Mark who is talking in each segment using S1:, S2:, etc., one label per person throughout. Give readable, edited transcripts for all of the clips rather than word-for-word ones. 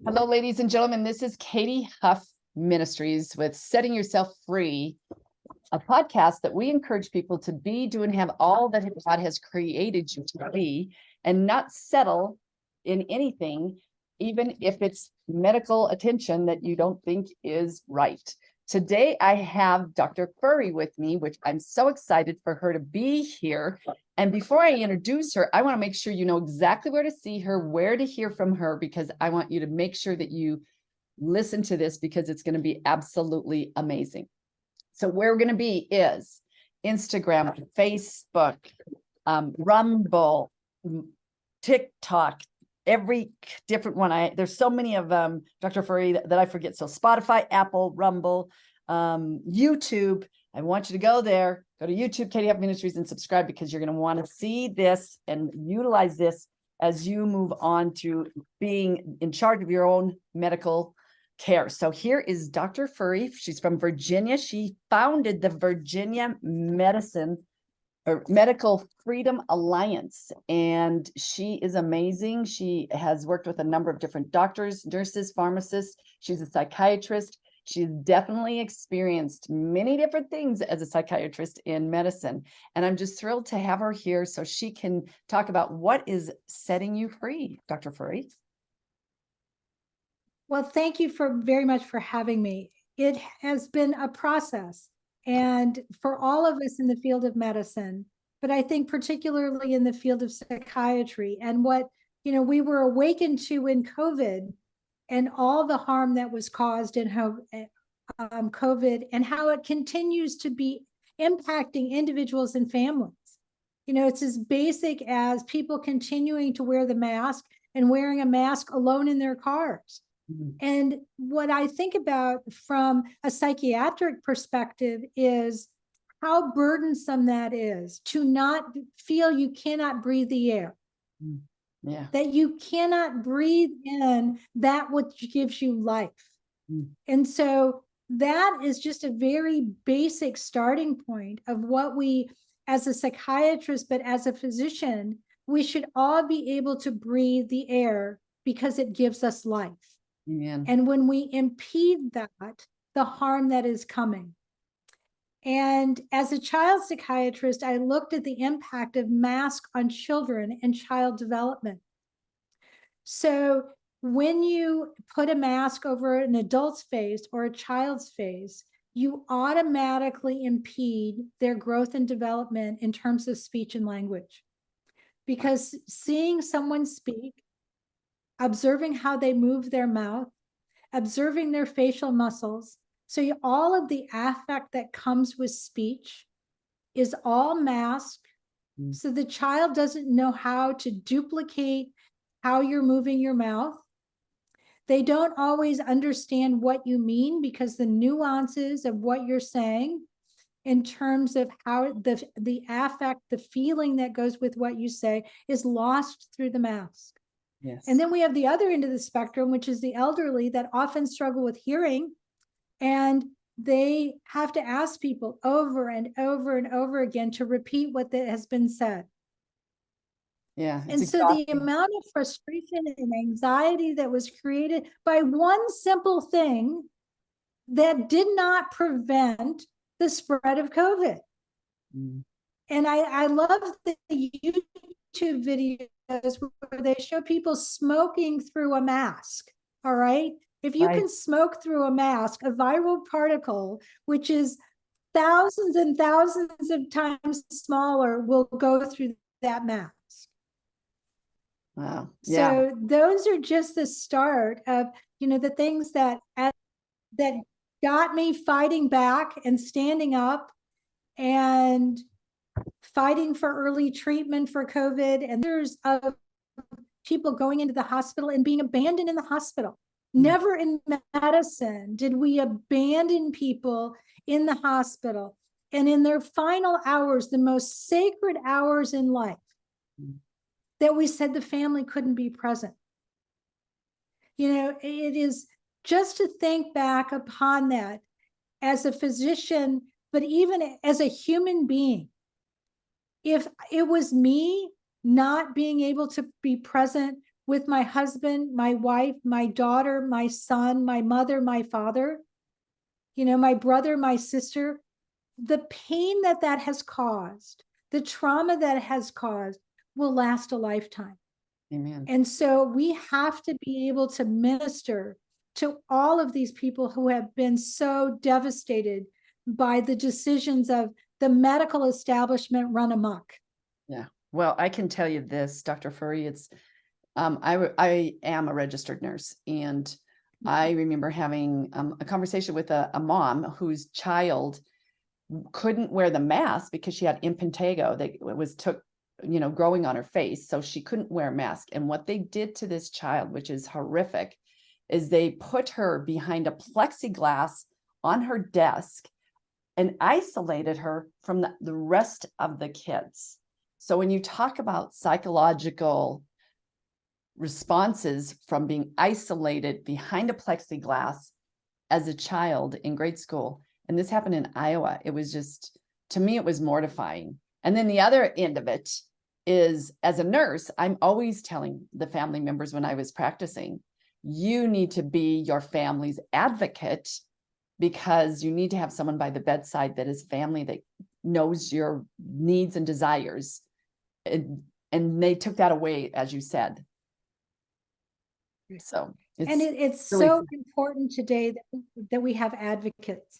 S1: Hello, ladies and gentlemen. This is Katy Huff Ministries with Setting Yourself Free, a podcast that we encourage people to be, do, and have all that God has created you to be, and not settle in anything, even if it's medical attention that you don't think is right. Today, I have Dr. Frury with me, which I'm so excited for her to be here. And before I introduce her, I want to make sure you know exactly where to see her, where to hear from her, because I want you to make sure that you listen to this because it's going to be absolutely amazing. So where we're going to be is Instagram, Facebook, Rumble, TikTok, every different one. There's so many of Dr. Frury that I forget. So Spotify, Apple, Rumble, YouTube. I want you to go there, go to YouTube, Katy Huff Ministries, and subscribe, because you're going to want to see this and utilize this as you move on to being in charge of your own medical care. So here is Dr. Frury. She's from Virginia. She founded the Virginia Medical Freedom Alliance, and she is amazing. She has worked with a number of different doctors, nurses, pharmacists. She's a psychiatrist. She's definitely experienced many different things as a psychiatrist in medicine. And I'm just thrilled to have her here so she can talk about what is setting you free, Dr. Frury.
S2: Well, thank you very much for having me. It has been a process, and for all of us in the field of medicine, but I think particularly in the field of psychiatry, and what we were awakened to in COVID, and all the harm that was caused in COVID, and how it continues to be impacting individuals and families. It's as basic as people continuing to wear the mask and wearing a mask alone in their cars. Mm-hmm. And what I think about from a psychiatric perspective is how burdensome that is, to not feel you cannot breathe the air. Mm-hmm. Yeah. That you cannot breathe in that which gives you life. Mm. And so that is just a very basic starting point of what we, as a psychiatrist, but as a physician, we should all be able to breathe the air because it gives us life. Amen. And when we impede that, the harm that is coming. And as a child psychiatrist, I looked at the impact of masks on children and child development. So when you put a mask over an adult's face or a child's face, you automatically impede their growth and development in terms of speech and language. Because seeing someone speak, observing how they move their mouth, observing their facial muscles, so all of the affect that comes with speech is all masked. Mm. So the child doesn't know how to duplicate how you're moving your mouth. They don't always understand what you mean, because the nuances of what you're saying in terms of how the affect, the feeling that goes with what you say, is lost through the mask. Yes. And then we have the other end of the spectrum, which is the elderly that often struggle with hearing, and they have to ask people over and over and over again to repeat what has been said. Yeah. And so the amount of frustration and anxiety that was created by one simple thing that did not prevent the spread of COVID. Mm. And I love the YouTube videos where they show people smoking through a mask. All right. If you can smoke through a mask, a viral particle, which is thousands and thousands of times smaller, will go through that mask. Wow. Yeah. So those are just the start of, the things that got me fighting back and standing up and fighting for early treatment for COVID. And there's people going into the hospital and being abandoned in the hospital. Never in medicine did we abandon people in the hospital and in their final hours, the most sacred hours in life, that we said the family couldn't be present. It is just to think back upon that as a physician, but even as a human being. If it was me not being able to be present with my husband, my wife, my daughter, my son, my mother, my father, my brother, my sister, the pain that has caused, the trauma that has caused will last a lifetime.
S1: Amen.
S2: And so we have to be able to minister to all of these people who have been so devastated by the decisions of the medical establishment run amok.
S1: Yeah. Well, I can tell you this, Dr. Frury, it's, I am a registered nurse, and I remember having a conversation with a mom whose child couldn't wear the mask because she had impetigo that was growing on her face. So she couldn't wear a mask. And what they did to this child, which is horrific, is they put her behind a plexiglass on her desk and isolated her from the rest of the kids. So when you talk about psychological responses from being isolated behind a plexiglass as a child in grade school, and this happened in Iowa, it was just, to me, it was mortifying. And then the other end of it is, as a nurse, I'm always telling the family members when I was practicing, you need to be your family's advocate, because you need to have someone by the bedside that is family, that knows your needs and desires. And they took that away, as you said. So
S2: it's
S1: really
S2: so important today that we have advocates,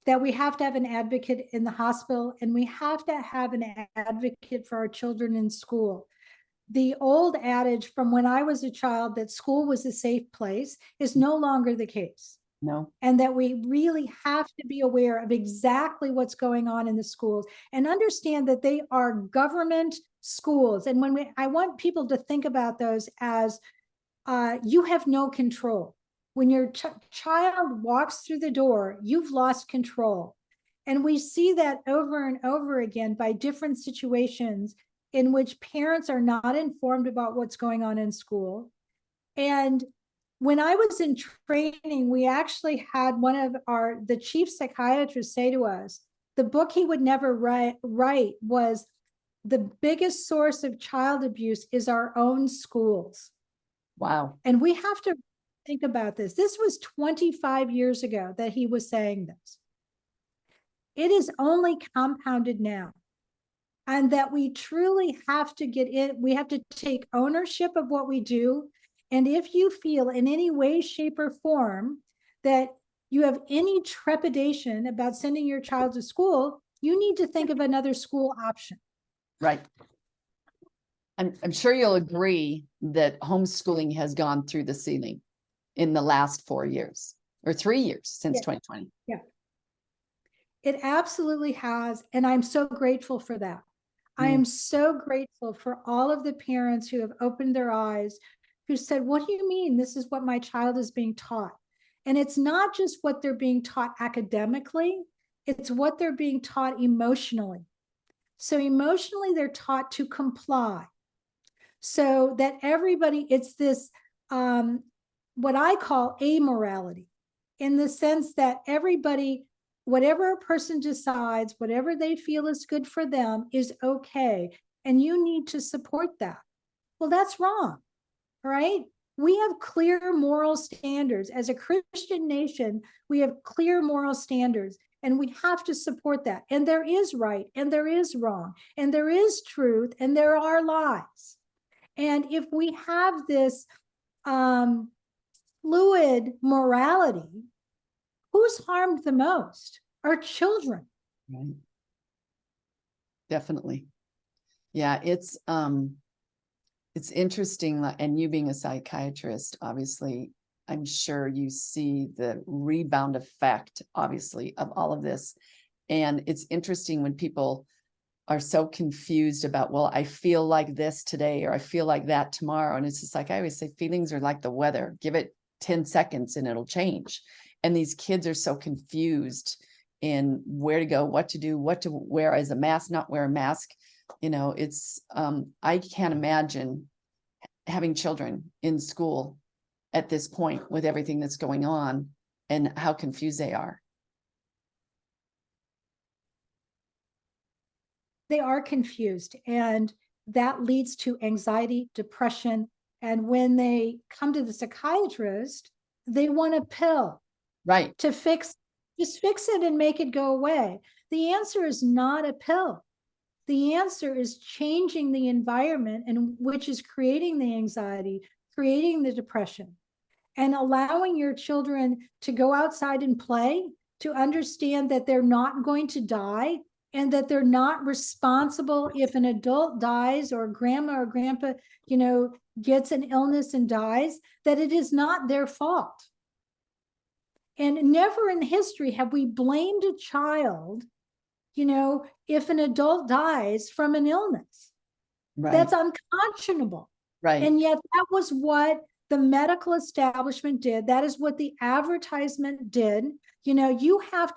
S2: that we have to have an advocate in the hospital, and we have to have an advocate for our children in school. The old adage from when I was a child that school was a safe place is no longer the case.
S1: No.
S2: And that we really have to be aware of exactly what's going on in the schools and understand that they are government schools. And I want people to think about those as you have no control. When your child walks through the door, you've lost control. And we see that over and over again by different situations in which parents are not informed about what's going on in school. And when I was in training, we actually had one of the chief psychiatrists say to us, the book he would never write was, the biggest source of child abuse is our own schools.
S1: Wow.
S2: And we have to think about this. This was 25 years ago that he was saying this. It is only compounded now. And that we truly have to get in, we have to take ownership of what we do. And if you feel in any way, shape, or form that you have any trepidation about sending your child to school, you need to think of another school option.
S1: Right. I'm sure you'll agree that homeschooling has gone through the ceiling in the last 4 years or 3 years since 2020.
S2: Yeah. It absolutely has. And I'm so grateful for that. I am so grateful for all of the parents who have opened their eyes, who said, what do you mean? This is what my child is being taught. And it's not just what they're being taught academically, it's what they're being taught emotionally. So emotionally, they're taught to comply. So that everybody, it's this, what I call amorality, in the sense that everybody, whatever a person decides, whatever they feel is good for them is okay. And you need to support that. Well, that's wrong, right? We have clear moral standards. As a Christian nation, we have clear moral standards, and we have to support that. And there is right, and there is wrong, and there is truth, and there are lies. And if we have this fluid morality, who's harmed the most? Our children.
S1: Right. Definitely. Yeah, it's interesting, and you being a psychiatrist, obviously, I'm sure you see the rebound effect, obviously, of all of this. And it's interesting when people are so confused about, well, I feel like this today, or I feel like that tomorrow. And it's just like, I always say, feelings are like the weather. Give it 10 seconds and it'll change. And these kids are so confused in where to go, what to do, what to wear as a mask, not wear a mask. It's, I can't imagine having children in school at this point with everything that's going on and how confused they are.
S2: They are confused, and that leads to anxiety, depression, And when they come to the psychiatrist, they want a pill
S1: Right.
S2: to just fix it and make it go away. The answer is not a pill. The answer is changing the environment, and which is creating the anxiety, creating the depression, and allowing your children to go outside and play, to understand that they're not going to die, and that they're not responsible if an adult dies, or grandma or grandpa, gets an illness and dies, that it is not their fault. And never in history have we blamed a child, if an adult dies from an illness.
S1: Right.
S2: That's unconscionable.
S1: Right.
S2: And yet that was what the medical establishment did. That is what the advertisement did. You have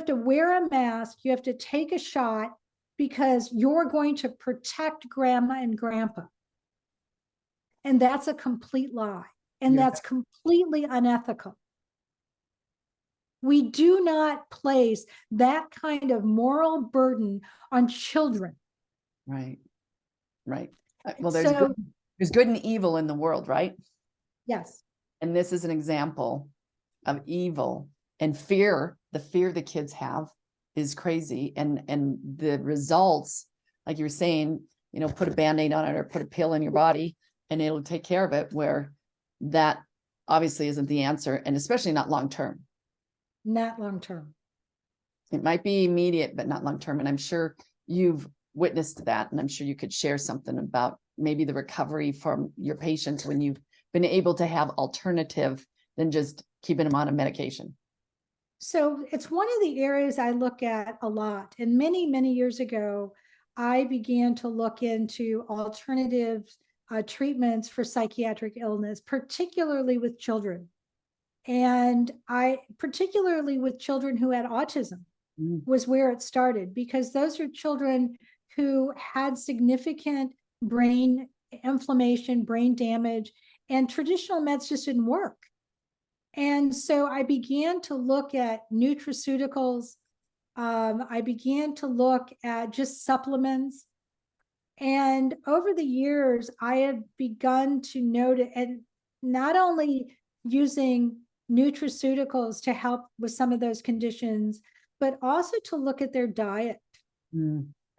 S2: to wear a mask, you have to take a shot because you're going to protect grandma and grandpa. And that's a complete lie. And that's completely unethical. We do not place that kind of moral burden on children.
S1: Right. Right. Well, there's good and evil in the world, right?
S2: Yes.
S1: And this is an example of evil and fear. The fear the kids have is crazy. And the results, like you were saying, put a Band-Aid on it or put a pill in your body and it'll take care of it, where that obviously isn't the answer, and especially not long-term.
S2: Not long-term.
S1: It might be immediate, but not long-term. And I'm sure you've witnessed that. And I'm sure you could share something about maybe the recovery from your patients when you've been able to have alternative than just keeping them on a medication.
S2: So it's one of the areas I look at a lot. And many, many years ago, I began to look into alternative treatments for psychiatric illness, particularly with children. And particularly with children who had autism, was where it started, because those are children who had significant brain inflammation, brain damage, and traditional meds just didn't work. And so I began to look at nutraceuticals. I began to look at just supplements. And over the years, I have begun to notice, and not only using nutraceuticals to help with some of those conditions, but also to look at their diet,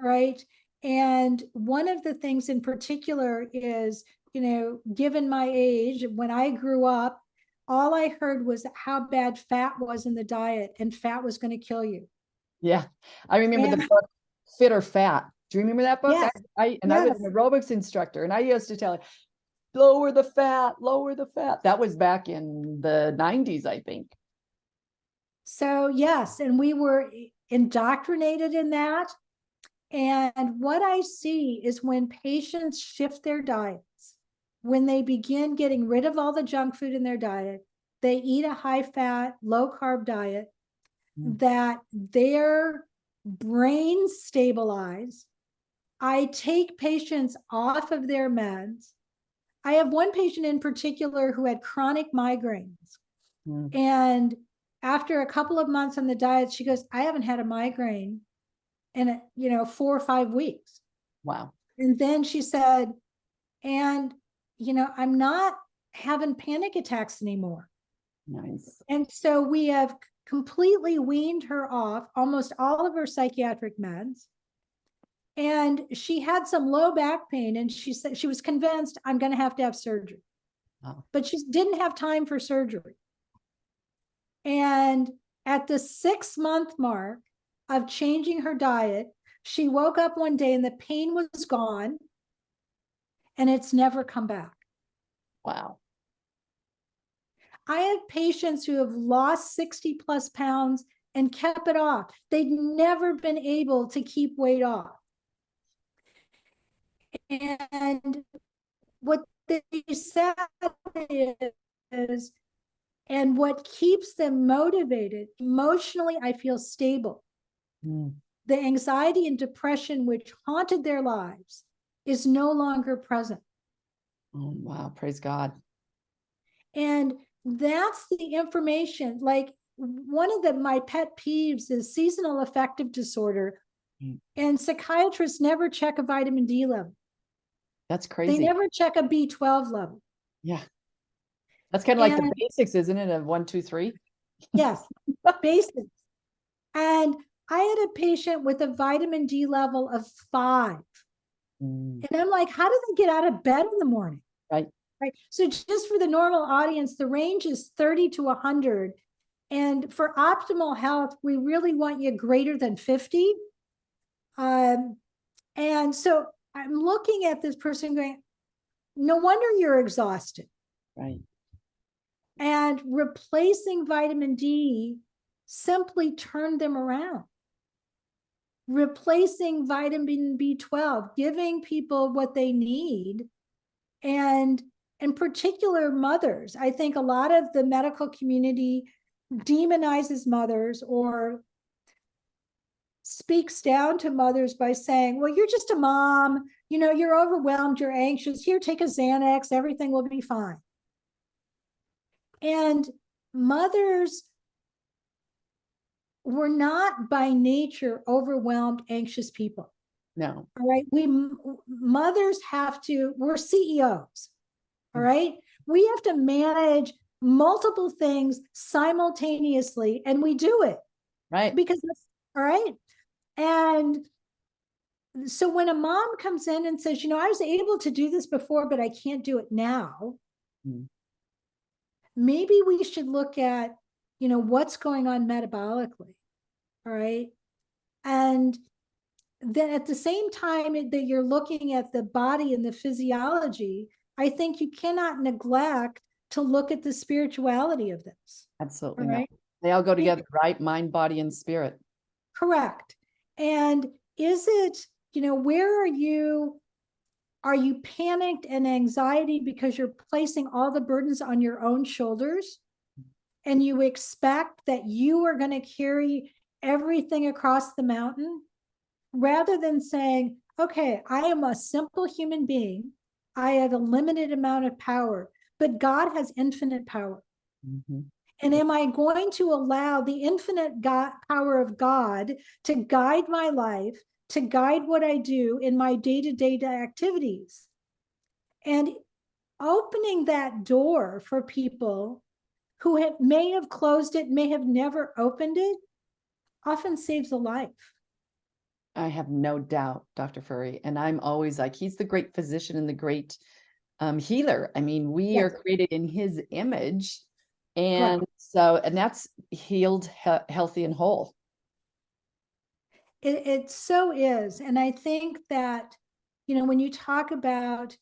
S2: right? And one of the things in particular is, given my age, when I grew up, all I heard was how bad fat was in the diet, and fat was going to kill you.
S1: Yeah. I remember the book Fit or Fat. Do you remember that book?
S2: Yes.
S1: I was an aerobics instructor, and I used to tell it, lower the fat, lower the fat. That was back in the 90s, I think.
S2: So yes, and we were indoctrinated in that. And what I see is when patients shift their diets, when they begin getting rid of all the junk food in their diet, they eat a high-fat, low-carb diet, that their brains stabilize. I take patients off of their meds. I have one patient in particular who had chronic migraines. And after a couple of months on the diet, she goes, I haven't had a migraine in 4 or 5 weeks.
S1: Wow.
S2: And then she said, and I'm not having panic attacks anymore.
S1: Nice.
S2: And so we have completely weaned her off almost all of her psychiatric meds. And she had some low back pain, and she said she was convinced, I'm going to have surgery.
S1: Oh.
S2: But she didn't have time for surgery. And at the 6-month mark of changing her diet, she woke up one day and the pain was gone, and it's never come back.
S1: Wow.
S2: I have patients who have lost 60 plus pounds and kept it off. They'd never been able to keep weight off. And what they said is, and what keeps them motivated, emotionally, I feel stable. The anxiety and depression which haunted their lives is no longer present.
S1: Oh, wow. Praise God.
S2: And that's the information. Like, one of my pet peeves is seasonal affective disorder. And psychiatrists never check a vitamin D level.
S1: That's
S2: They
S1: crazy.
S2: never check a B12 level.
S1: Yeah. That's kind of like the
S2: And
S1: basics, isn't it? Of 1, 2, 3.
S2: yes, basics. And I had a patient with a vitamin D level of 5.
S1: Mm,
S2: And I'm like, how do they get out of bed in the morning?
S1: right.
S2: Right. So just for the normal audience, the range is 30 to 100. And for optimal health, we really want you greater than 50. And so I'm looking at this person going, no wonder you're exhausted.
S1: Right.
S2: And replacing vitamin D simply turned them around. Replacing vitamin B12, giving people what they need. And in particular, mothers. I think a lot of the medical community demonizes mothers or speaks down to mothers by saying, well, you're just a mom, you're overwhelmed, you're anxious, here, take a Xanax, everything will be fine. And mothers were not by nature overwhelmed, anxious people.
S1: No.
S2: All right. Mothers we're CEOs. All right. We have to manage multiple things simultaneously, and we do it.
S1: Right.
S2: Because that's all right. And so when a mom comes in and says, I was able to do this before, but I can't do it now. Mm. Maybe we should look at, what's going on metabolically. All right. And then at the same time that you're looking at the body and the physiology, I think you cannot neglect to look at the spirituality of this.
S1: Absolutely.
S2: All right.
S1: They all go together, right? Mind, body, and spirit.
S2: Correct. And is it, where are you? Are you panicked and anxiety because you're placing all the burdens on your own shoulders? And you expect that you are going to carry everything across the mountain? Rather than saying, okay, I am a simple human being. I have a limited amount of power, but God has infinite power. Mm-hmm. And am I going to allow the infinite power of God to guide my life, to guide what I do in my day-to-day activities? And opening that door for people who may have closed it, may have never opened it, often saves a life.
S1: I have no doubt, Dr. Frury. And I'm always like, he's the great physician and the great healer. I mean, we are created in his image. And and that's healed, healthy, and whole.
S2: It so is. And I think that, when you talk about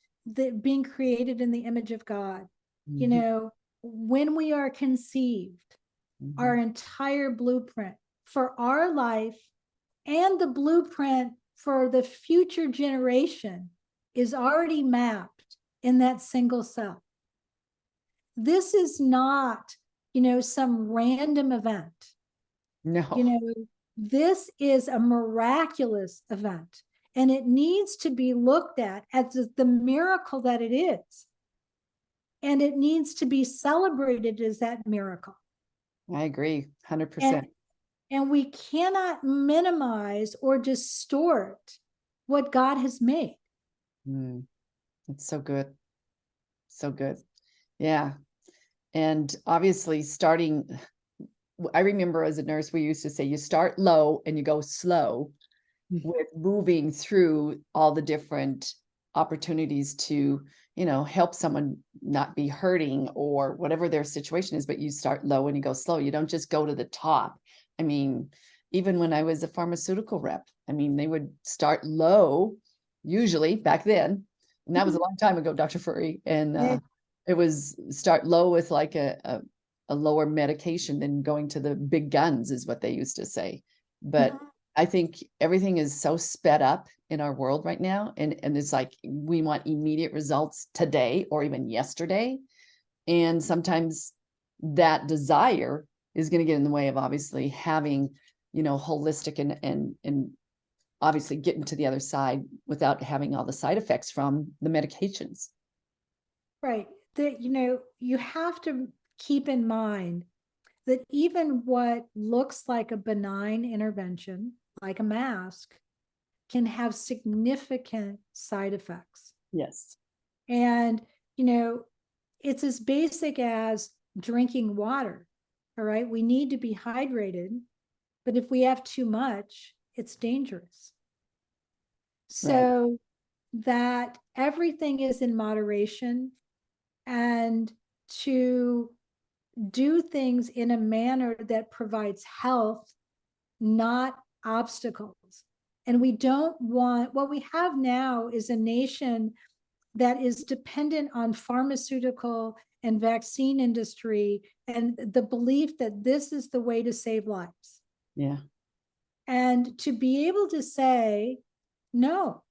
S2: being created in the image of God, mm-hmm. When we are conceived, mm-hmm. our entire blueprint for our life and the blueprint for the future generation is already mapped in that single cell. This is not, some random event.
S1: No.
S2: This is a miraculous event, and it needs to be looked at as the miracle that it is. And it needs to be celebrated as that miracle.
S1: I agree, 100%.
S2: And we cannot minimize or distort what God has made.
S1: It's so good. So good. Yeah. And obviously I remember as a nurse, we used to say, you start low and you go slow with moving through all the different opportunities to, help someone not be hurting or whatever their situation is, but you start low and you go slow. You don't just go to the top. I mean, even when I was a pharmaceutical rep, they would start low, usually back then. And that was a long time ago, Dr. Frury. And it was start low with like a lower medication than going to the big guns is what they used to say. But I think everything is so sped up in our world right now. And it's like, we want immediate results today or even yesterday. And sometimes that desire is going to get in the way of obviously having, holistic and obviously getting to the other side without having all the side effects from the medications.
S2: Right. That, you have to keep in mind that even what looks like a benign intervention, like a mask, can have significant side effects.
S1: Yes.
S2: And, you know, it's as basic as drinking water. All right. We need to be hydrated, but if we have too much, it's dangerous.
S1: Right.
S2: So that everything is in moderation, and to do things in a manner that provides health, not obstacles. And we don't want, what we have now is a nation that is dependent on pharmaceutical and vaccine industry and the belief that this is the way to save lives.
S1: Yeah.
S2: And to be able to say, no,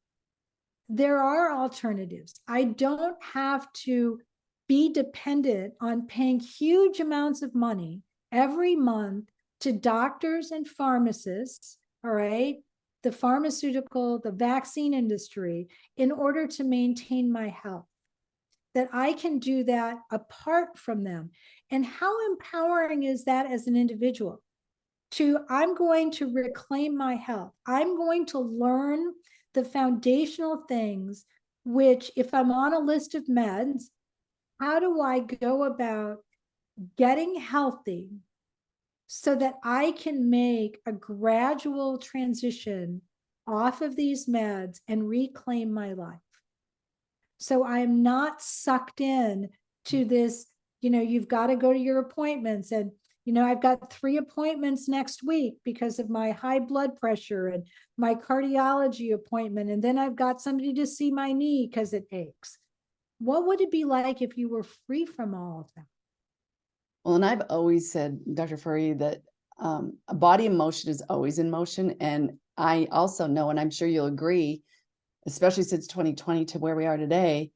S2: there are alternatives. I don't have to be dependent on paying huge amounts of money every month to doctors and pharmacists, all right, the pharmaceutical, the vaccine industry, in order to maintain my health. That I can do that apart from them. And how empowering is that as an individual? I'm going to reclaim my health. I'm going to learn the foundational things, which, if I'm on a list of meds, how do I go about getting healthy so that I can make a gradual transition off of these meds and reclaim my life? So I'm not sucked in to this, you've got to go to your appointments. And, I've got 3 appointments next week because of my high blood pressure and my cardiology appointment. And then I've got somebody to see my knee because it aches. What would it be like if you were free from all of that?
S1: Well, and I've always said, Dr. Frury, that a body in motion is always in motion. And I also know, and I'm sure you'll agree, especially since 2020 to where we are today,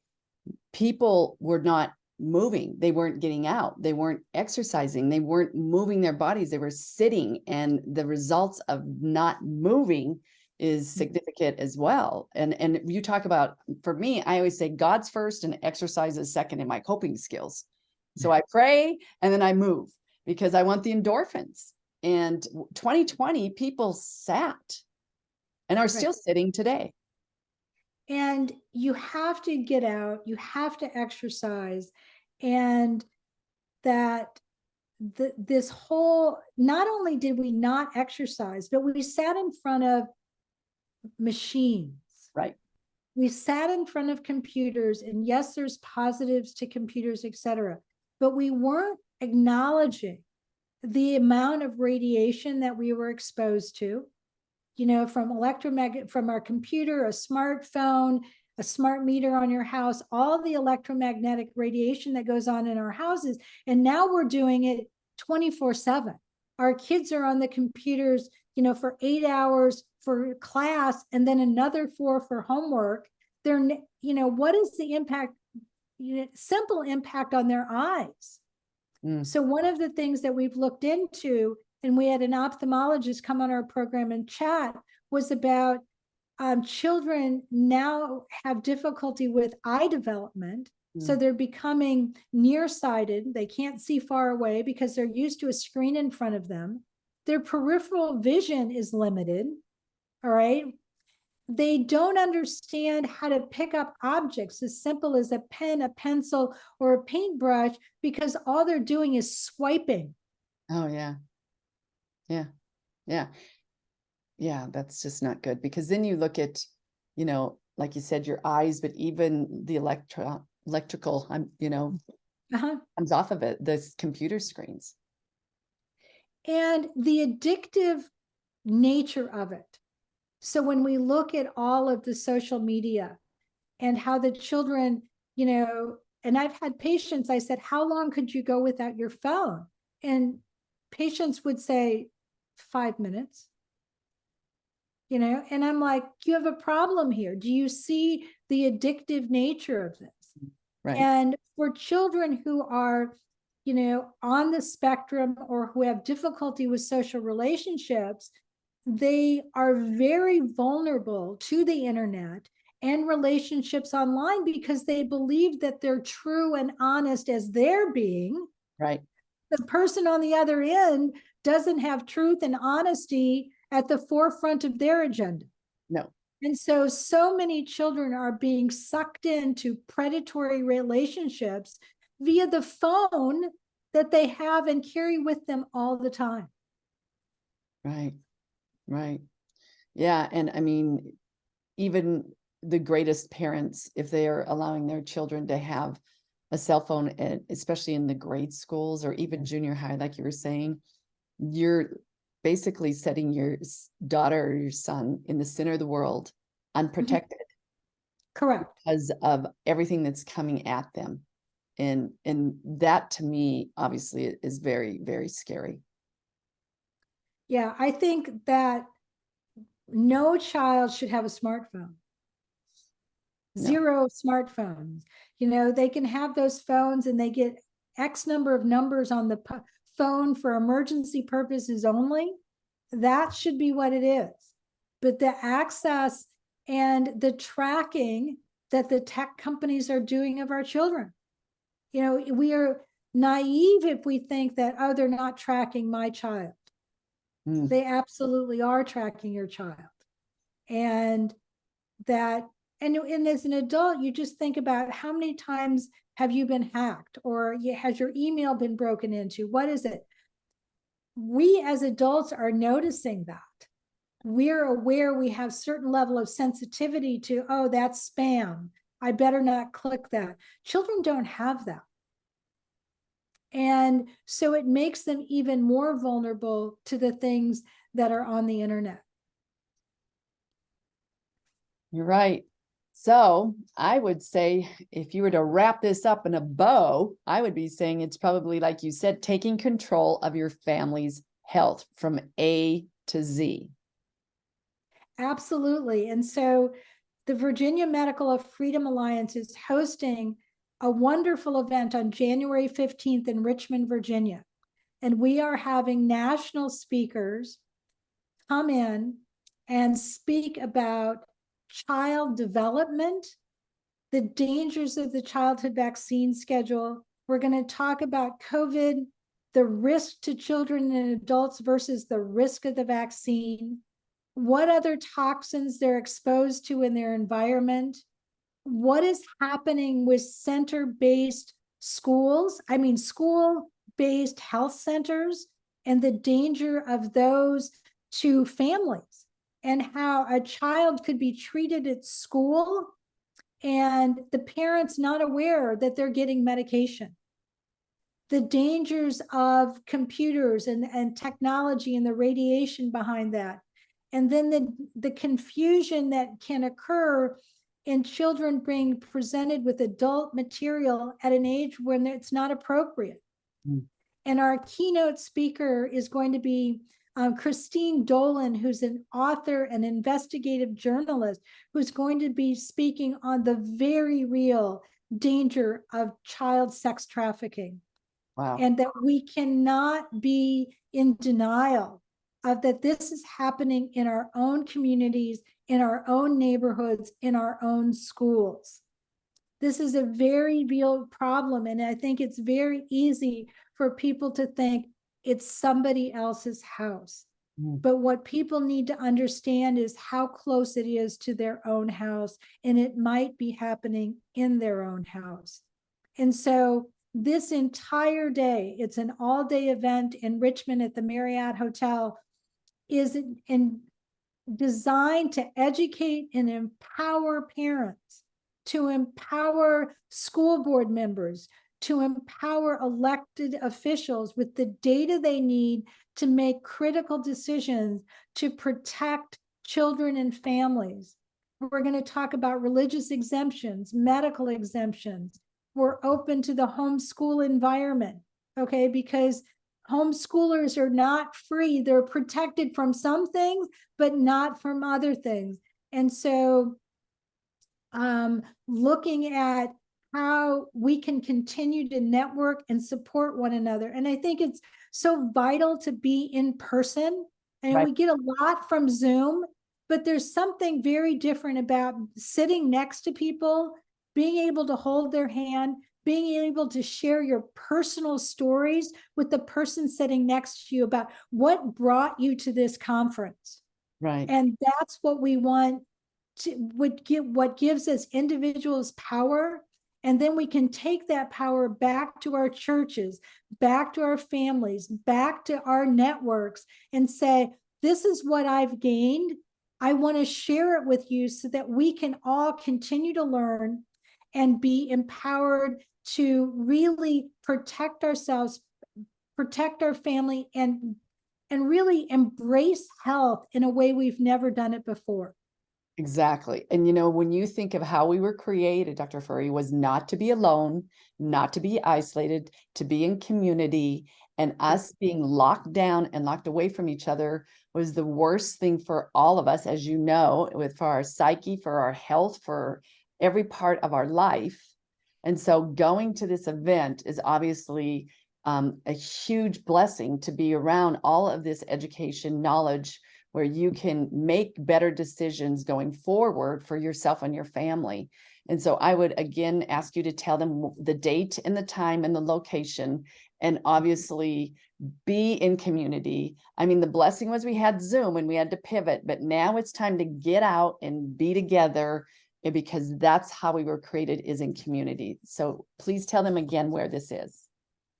S1: people were not moving. They weren't getting out. They weren't exercising. They weren't moving their bodies. They were sitting. And the results of not moving is significant as well. And you talk about, for me, I always say God's first and exercise is second in my coping skills. So I pray and then I move because I want the endorphins. And 2020, people sat and are still sitting today.
S2: And you have to get out, you have to exercise. And that this whole, not only did we not exercise, but we sat in front of machines.
S1: Right.
S2: We sat in front of computers, and yes, there's positives to computers, etc. But we weren't acknowledging the amount of radiation that we were exposed to, from electromagnetic, from our computer, a smartphone, a smart meter on your house, all the electromagnetic radiation that goes on in our houses. And now we're doing it 24/7. Our kids are on the computers, for 8 hours for class and then another 4 for homework. They're, what is the impact, simple impact on their eyes? So one of the things that we've looked into, and we had an ophthalmologist come on our program and chat, was about children now have difficulty with eye development. So they're becoming nearsighted. They can't see far away because they're used to a screen in front of them. Their peripheral vision is limited. All right. They don't understand how to pick up objects as simple as a pen, a pencil, or a paintbrush because all they're doing is swiping.
S1: Oh, yeah. Yeah. Yeah. Yeah. That's just not good, because then you look at, like you said, your eyes, but even the electrical, comes off of it, this computer screens.
S2: And the addictive nature of it. So when we look at all of the social media and how the children, and I've had patients, I said, how long could you go without your phone? And patients would say 5 minutes, and I'm like, you have a problem here. Do you see the addictive nature of this?
S1: Right.
S2: And for children who are, on the spectrum or who have difficulty with social relationships, they are very vulnerable to the internet and relationships online because they believe that they're true and honest as they're being.
S1: Right.
S2: The person on the other end doesn't have truth and honesty at the forefront of their agenda.
S1: No.
S2: And so many children are being sucked into predatory relationships via the phone that they have and carry with them all the time.
S1: Right. Right. Yeah. And I mean, even the greatest parents, if they are allowing their children to have a cell phone, especially in the grade schools or even junior high, like you were saying, you're basically setting your daughter or your son in the center of the world, unprotected.
S2: Correct.
S1: Because of everything that's coming at them. And that to me, obviously, is very, very scary.
S2: Yeah, I think that no child should have a smartphone.
S1: No.
S2: Zero smartphones. You know, they can have those phones and they get X number of numbers on the phone for emergency purposes only. That should be what it is. But the access and the tracking that the tech companies are doing of our children, you know, we are naive if we think that, oh, they're not tracking my child. They absolutely are tracking your child. And that, and as an adult, you just think about how many times have you been hacked, or has your email been broken into? What is it? We as adults are noticing that. We're aware we have certain level of sensitivity to, oh, that's spam. I better not click that. Children don't have that. And so it makes them even more vulnerable to the things that are on the internet.
S1: You're right. So I would say if you were to wrap this up in a bow, I would be saying it's probably, like you said, taking control of your family's health from A to Z.
S2: Absolutely. And so the Virginia Medical Freedom Alliance is hosting a wonderful event on January 15th in Richmond, Virginia. And we are having national speakers come in and speak about child development, the dangers of the childhood vaccine schedule. We're going to talk about COVID, the risk to children and adults versus the risk of the vaccine, what other toxins they're exposed to in their environment, what is happening with center-based schools, school-based health centers, and the danger of those to families, and how a child could be treated at school and the parents not aware that they're getting medication. The dangers of computers and technology and the radiation behind that. And then the confusion that can occur in children being presented with adult material at an age when it's not appropriate. And our keynote speaker is going to be Christine Dolan, who's an author and investigative journalist, who's going to be speaking on the very real danger of child sex trafficking.
S1: Wow.
S2: And that we cannot be in denial of that this is happening in our own communities, in our own neighborhoods, in our own schools. This is a very real problem. And I think it's very easy for people to think it's somebody else's house. But what people need to understand is how close it is to their own house, and it might be happening in their own house. And so this entire day, it's an all-day event in Richmond at the Marriott Hotel, is designed to educate and empower parents, to empower school board members, to empower elected officials with the data they need to make critical decisions to protect children and families. We're going to talk about religious exemptions, medical exemptions. We're open to the homeschool environment, okay? Because homeschoolers are not free. They're protected from some things, but not from other things. And so looking at how we can continue to network and support one another. And I think it's so vital to be in person. And we get a lot from Zoom, but there's something very different about sitting next to people, being able to hold their hand, being able to share your personal stories with the person sitting next to you about what brought you to this conference.
S1: Right.
S2: And that's what we want what gives us individuals power. And then we can take that power back to our churches, back to our families, back to our networks, and say, this is what I've gained. I want to share it with you so that we can all continue to learn and be empowered to really protect ourselves, protect our family, and really embrace health in a way we've never done it before.
S1: Exactly. And when you think of how we were created, Dr. Frury, was not to be alone, not to be isolated, to be in community, and us being locked down and locked away from each other was the worst thing for all of us, as you know, for our psyche, for our health, for every part of our life. And so going to this event is obviously a huge blessing to be around all of this education, knowledge, where you can make better decisions going forward for yourself and your family. And so I would again ask you to tell them the date and the time and the location, and obviously be in community. I mean, the blessing was we had Zoom and we had to pivot, but now it's time to get out and be together, because that's how we were created, is in community. So please tell them again where this is.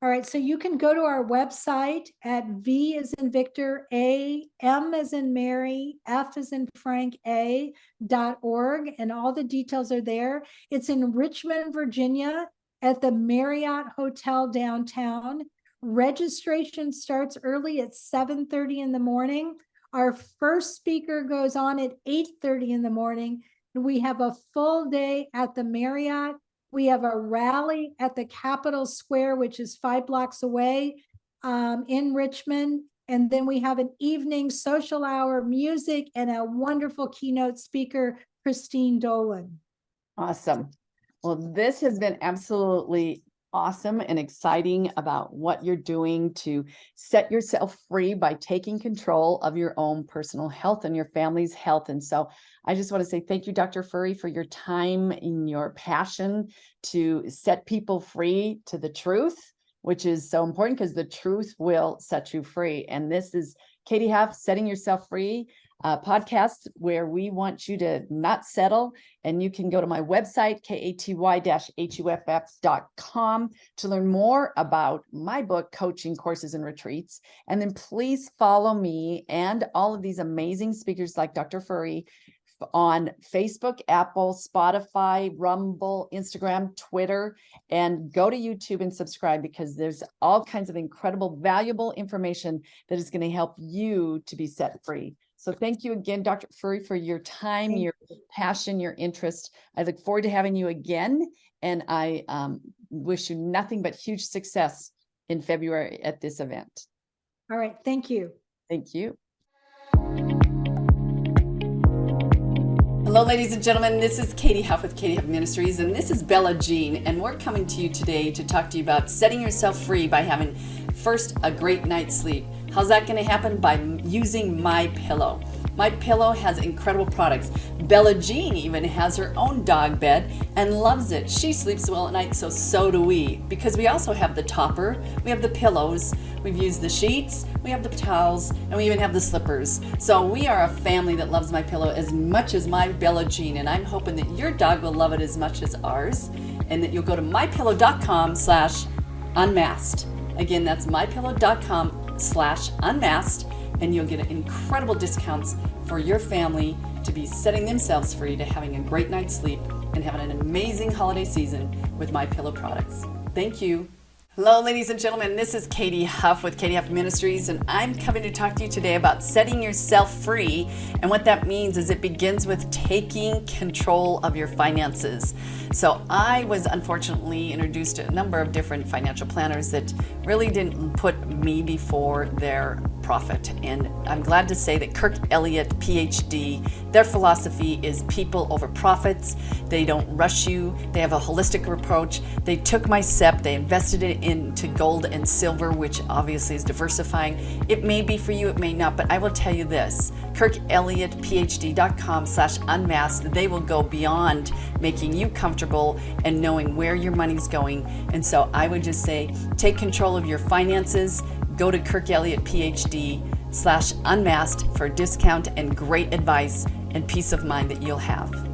S2: All right, so you can go to our website at V as in Victor, A, M as in Mary, F as in Frank, A.org, and all the details are there. It's in Richmond, Virginia, at the Marriott Hotel downtown. Registration starts early at 7:30 in the morning. Our first speaker goes on at 8:30 in the morning. We have a full day at the Marriott. We have a rally at the Capitol Square, which is 5 blocks away in Richmond. And then we have an evening social hour, music, and a wonderful keynote speaker, Christine Dolan.
S1: Awesome. Well, this has been absolutely awesome and exciting about what you're doing to set yourself free by taking control of your own personal health and your family's health. And so I just want to say thank you, Dr. Frury, for your time and your passion to set people free to the truth, which is so important because the truth will set you free. And this is Katy Huff, Setting Yourself Free, podcast where we want you to not settle. And you can go to my website, katy-huff.com, to learn more about my book, coaching, courses, and retreats. And then please follow me and all of these amazing speakers like Dr. Frury on Facebook, Apple, Spotify, Rumble, Instagram, Twitter, and go to YouTube and subscribe, because there's all kinds of incredible, valuable information that is going to help you to be set free. So thank you again, Dr. Frury, for your time, your passion, your interest. I look forward to having you again, and I wish you nothing but huge success in February at this event.
S2: All right. Thank you.
S1: Thank you. Hello, ladies and gentlemen. This is Katy Huff with Katy Huff Ministries, and this is Bella Jean, and we're coming to you today to talk to you about setting yourself free by having first a great night's sleep. How's that going to happen? By using My Pillow. My Pillow has incredible products. Bella Jean even has her own dog bed and loves it. She sleeps well at night, so do we. Because we also have the topper, we have the pillows, we've used the sheets, we have the towels, and we even have the slippers. So we are a family that loves My Pillow as much as my Bella Jean, and I'm hoping that your dog will love it as much as ours, and that you'll go to mypillow.com/unmasked. Again, that's mypillow.com/unmasked, and you'll get incredible discounts for your family to be setting themselves free to having a great night's sleep and having an amazing holiday season with My Pillow products. Thank you. Hello, ladies and gentlemen. This is Katy Huff with Katy Huff Ministries, and I'm coming to talk to you today about setting yourself free. And what that means is it begins with taking control of your finances. So I was unfortunately introduced to a number of different financial planners that really didn't put me before their profit. And I'm glad to say that Kirk Elliott, PhD, their philosophy is people over profits. They don't rush you. They have a holistic approach. They took my SEP, they invested it into gold and silver, which obviously is diversifying. It may be for you, it may not, but I will tell you this, KirkElliottPhD.com/unmasked, they will go beyond making you comfortable and knowing where your money's going. And so I would just say, take control of your finances. Go to KirkElliottPhD/unmasked for a discount and great advice.
S3: and peace of mind that you'll have.